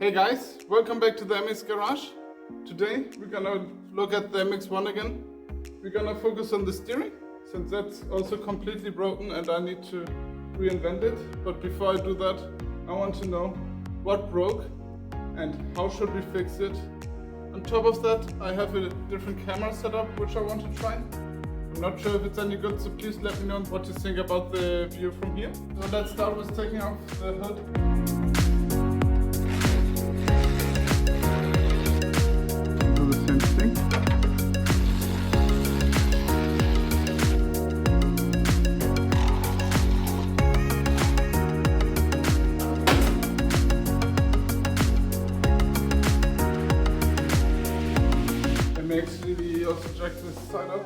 Hey guys, welcome back to the MX Garage. Today we're gonna look at the MX1 again. We're gonna focus on the steering, since that's also completely broken and I need to reinvent it. But before I do that, I want to know what broke and how should we fix it. On top of that, I have a different camera setup which I want to try. I'm not sure if it's any good, so please let me know what you think about the view from here. So let's start with taking off the hood. Do the same thing. We also jack this side up.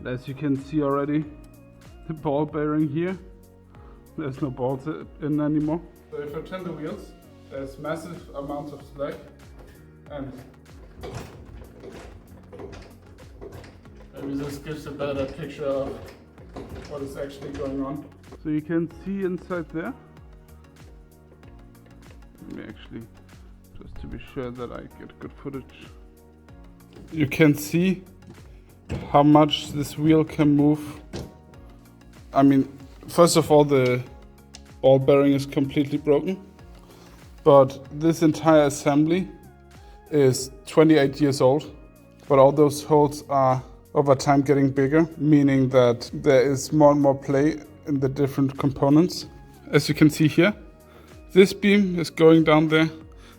As you can see already, the ball bearing here, there's no balls in anymore. So if I turn the wheels, there's massive amounts of slack, and maybe this gives a better picture of what is actually going on. So you can see inside there. Let me actually, just to be sure that I get good footage. You can see how much this wheel can move. I mean, first of all, the ball bearing is completely broken, but this entire assembly is 28 years old, but all those holes are over time getting bigger, meaning that there is more and more play in the different components. As you can see here, this beam is going down there,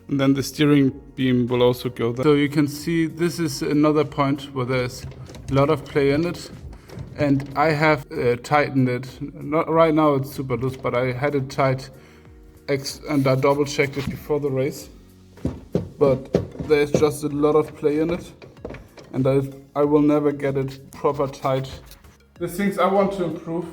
and then the steering beam will also go there. So you can see this is another point where there's a lot of play in it, and I have tightened it. Not right now, it's super loose, but I had it tight and I double checked it before the race. But there's just a lot of play in it, and I will never get it proper tight. The things I want to improve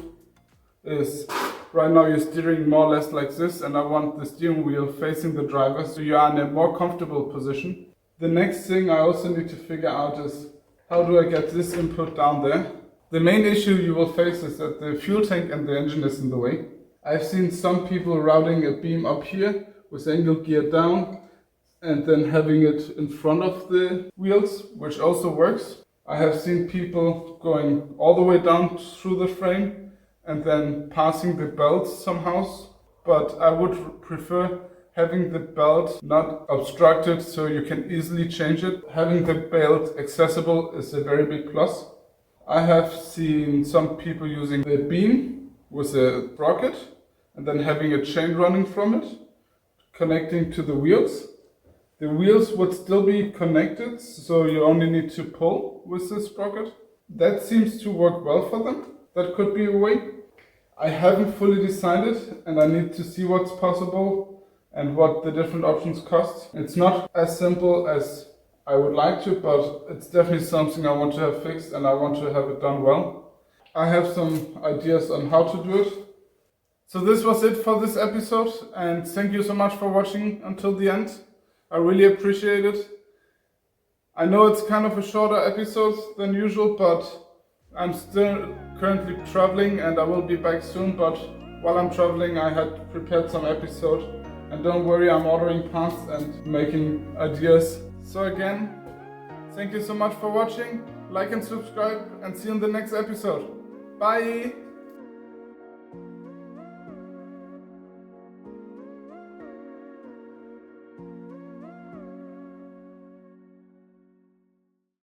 is, right now you're steering more or less like this, and I want the steering wheel facing the driver so you are in a more comfortable position. The next thing I also need to figure out is, how do I get this input down there? The main issue you will face is that the fuel tank and the engine is in the way. I've seen some people routing a beam up here with angle gear down and then having it in front of the wheels, which also works. I have seen people going all the way down through the frame and then passing the belt somehow, but I would prefer having the belt not obstructed so you can easily change it. Having the belt accessible is a very big plus. I have seen some people using the beam with a sprocket and then having a chain running from it, connecting to the wheels. The wheels would still be connected, so you only need to pull with the sprocket. That seems to work well for them. That could be a way. I haven't fully decided, and I need to see what's possible and what the different options cost. It's not as simple as I would like to, but it's definitely something I want to have fixed and I want to have it done well. I have some ideas on how to do it. So this was it for this episode, and thank you so much for watching until the end. I really appreciate it. I know it's kind of a shorter episode than usual, but I'm still currently traveling and I will be back soon. But while I'm traveling, I had prepared some episodes. And don't worry, I'm ordering parts and making ideas. So again, thank you so much for watching. Like and subscribe, and see you in the next episode. Bye!